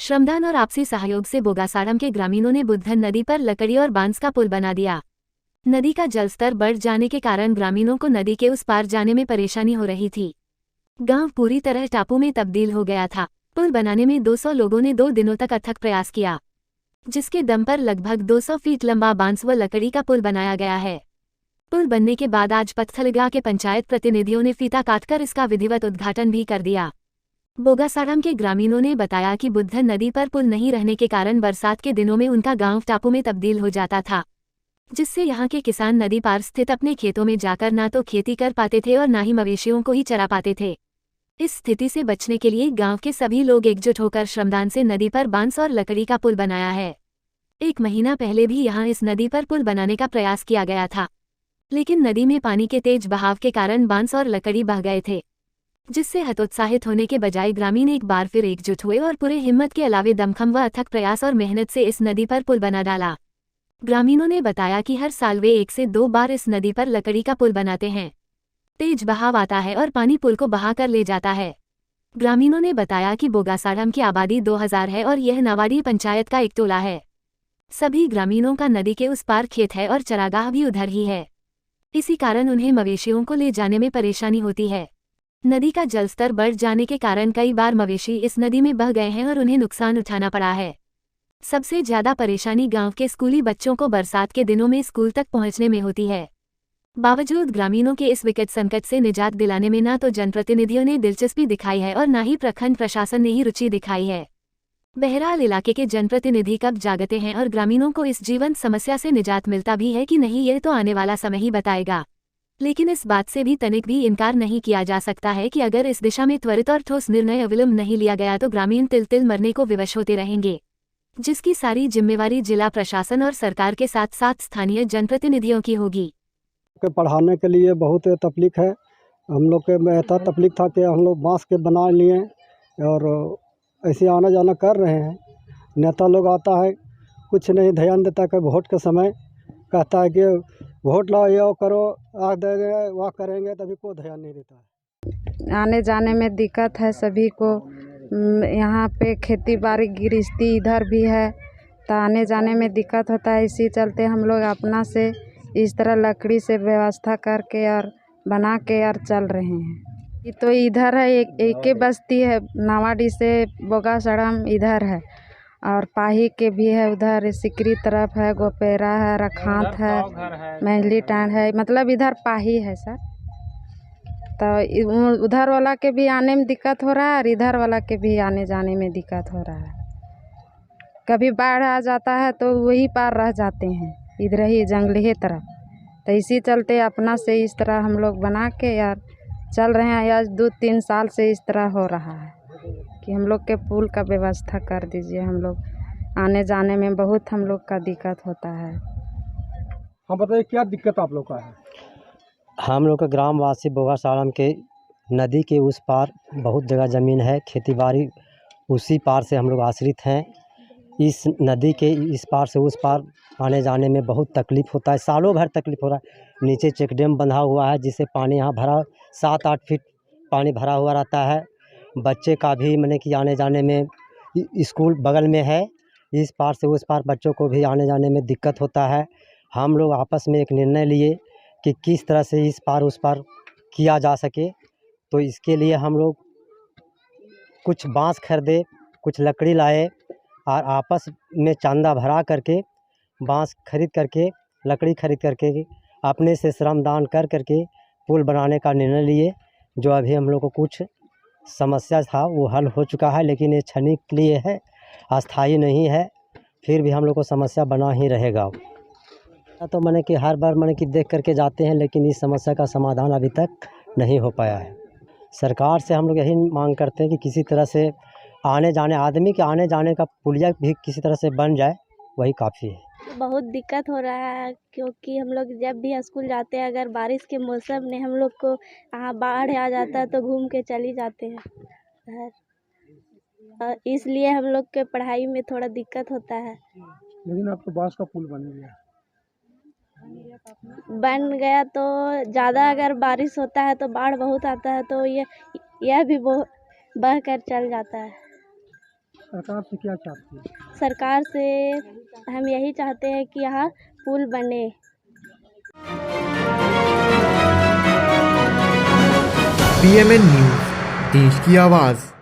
श्रमदान और आपसी सहयोग से बोगासाड़म के ग्रामीणों ने बुद्धन नदी पर लकड़ी और बांस का पुल बना दिया। नदी का जलस्तर बढ़ जाने के कारण ग्रामीणों को नदी के उस पार जाने में परेशानी हो रही थी। गांव पूरी तरह टापू में तब्दील हो गया था। पुल बनाने में 200 लोगों ने 2 दिनों तक अथक प्रयास किया, जिसके दम पर लगभग 200 फीट लंबा बांस व लकड़ी का पुल बनाया गया है। पुल बनने के बाद आज पत्थलगांव के पंचायत प्रतिनिधियों ने फीता काटकर इसका विधिवत उद्घाटन भी कर दिया। बोगासाड़म के ग्रामीणों ने बताया कि बुद्धन नदी पर पुल नहीं रहने के कारण बरसात के दिनों में उनका गांव टापू में तब्दील हो जाता था, जिससे यहां के किसान नदी पार स्थित अपने खेतों में जाकर ना तो खेती कर पाते थे और ना ही मवेशियों को ही चरा पाते थे। इस स्थिति से बचने के लिए गांव के सभी लोग एकजुट होकर श्रमदान से नदी पर बांस और लकड़ी का पुल बनाया है। 1 महीना पहले भी यहां इस नदी पर पुल बनाने का प्रयास किया गया था, लेकिन नदी में पानी के तेज बहाव के कारण बांस और लकड़ी बह गए थे, जिससे हतोत्साहित होने के बजाय ग्रामीण एक बार फिर एकजुट हुए और पूरे हिम्मत के अलावे दमखम व अथक प्रयास और मेहनत से इस नदी पर पुल बना डाला। ग्रामीणों ने बताया कि हर साल वे 1 से 2 बार इस नदी पर लकड़ी का पुल बनाते हैं। तेज बहाव आता है और पानी पुल को बहा कर ले जाता है। ग्रामीणों ने बताया कि बोगासाड़म की आबादी 2000 है और यह नावाडी पंचायत का एक टोला है। सभी ग्रामीणों का नदी के उस पार खेत है और चरागाह भी उधर ही है। इसी कारण उन्हें मवेशियों को ले जाने में परेशानी होती है। नदी का जलस्तर बढ़ जाने के कारण कई बार मवेशी इस नदी में बह गए हैं और उन्हें नुकसान उठाना पड़ा है। सबसे ज्यादा परेशानी गांव के स्कूली बच्चों को बरसात के दिनों में स्कूल तक पहुंचने में होती है। बावजूद ग्रामीणों के इस विकट संकट से निजात दिलाने में न तो जनप्रतिनिधियों ने दिलचस्पी दिखाई है और न ही प्रखंड प्रशासन ने ही रुचि दिखाई है। बहरहाल इलाके के जनप्रतिनिधि कब जागते हैं और ग्रामीणों को इस जीवन समस्या से निजात मिलता भी है कि नहीं, यह तो आने वाला समय ही बताएगा। लेकिन इस बात से भी तनिक भी इनकार नहीं किया जा सकता है कि अगर इस दिशा में त्वरित और ठोस निर्णय अविलंब नहीं लिया गया तो ग्रामीण तिल तिल मरने को विवश होते रहेंगे, जिसकी सारी जिम्मेवारी जिला प्रशासन और सरकार के साथ साथ स्थानीय जनप्रतिनिधियों की होगी। के पढ़ाने के लिए बहुत तकलीफ है। हम लोग के में ऐसा तकलीफ था कि हम लोग बांस के बना लिए और ऐसे आना जाना कर रहे हैं। नेता लोग आता है, कुछ नहीं ध्यान देता कि वोट के समय कहता है कि वोट लाओ, ये करो, आ देंगे, वह करेंगे, तभी कोई ध्यान नहीं देता है। आने जाने में दिक्कत है सभी को। यहाँ पे खेती बाड़ी गृहस्थी इधर भी है, तो आने जाने में दिक्कत होता है। इसी चलते हम लोग अपना से इस तरह लकड़ी से व्यवस्था करके और बना के और चल रहे हैं। ये तो इधर है, एक ही बस्ती है, नावाडी से बोगासाड़म इधर है और पाही के भी है, उधर सिकरी तरफ है, गोपेरा है, रखात है, महली टांड है, मतलब इधर पाही है सर। तो उधर वाला के भी आने में दिक्कत हो रहा है और इधर वाला के भी आने जाने में दिक्कत हो रहा है। कभी बाढ़ आ जाता है तो वही पार रह जाते हैं, इधर ही जंगली तरफ। तो इसी चलते अपना से इस तरह हम लोग बना के यार चल रहे हैं। आज 2-3 साल से इस तरह हो रहा है कि हम लोग के पुल का व्यवस्था कर दीजिए। हम लोग आने जाने में बहुत हम लोग का दिक्कत होता है। हाँ बताइए, क्या दिक्कत आप लोग का है? हम लोग का ग्रामवासी बोगासाड़म के नदी के उस पार बहुत जगह ज़मीन है, खेती बाड़ी उसी पार से हम लोग आश्रित हैं। इस नदी के इस पार से उस पार आने जाने में बहुत तकलीफ़ होता है, सालों भर तकलीफ़ हो रहा है। नीचे चेक डैम बंधा हुआ है, जिससे पानी यहाँ भरा 7-8 फीट पानी भरा हुआ रहता है। बच्चे का भी मैंने कि आने जाने में स्कूल बगल में है, इस पार से उस पार बच्चों को भी आने जाने में दिक्कत होता है। हम लोग आपस में एक निर्णय लिए कि किस तरह से इस पार उस पार किया जा सके, तो इसके लिए हम लोग कुछ बांस खरीदे, कुछ लकड़ी लाए और आपस में चांदा भरा करके बांस खरीद करके, लकड़ी खरीद करके अपने से श्रमदान कर करके पुल बनाने का निर्णय लिए। जो अभी हम लोग को कुछ समस्या था वो हल हो चुका है, लेकिन ये क्षणिक के लिए है, अस्थाई नहीं है। फिर भी हम लोग को समस्या बना ही रहेगा। तो मैंने कि हर बार मैंने कि देख करके जाते हैं, लेकिन इस समस्या का समाधान अभी तक नहीं हो पाया है। सरकार से हम लोग यही मांग करते हैं कि किसी तरह से आने जाने आदमी के आने जाने का पुलिया भी किसी तरह से बन जाए, वही काफ़ी है। बहुत दिक्कत हो रहा है, क्योंकि हम लोग जब भी स्कूल जाते हैं, अगर बारिश के मौसम में हम लोग को यहाँ बाढ़ आ जाता है तो घूम के चली जाते हैं घर। इसलिए हम लोग के पढ़ाई में थोड़ा दिक्कत होता है। लेकिन अब तो बांस का पुल बन गया तो ज़्यादा अगर बारिश होता है तो बाढ़ बहुत आता है, तो यह भी बह कर चल जाता है। सरकार से क्या चाहती है? सरकार से हम यही चाहते हैं कि यहाँ पुल बने। PMN न्यूज़, देश की आवाज़।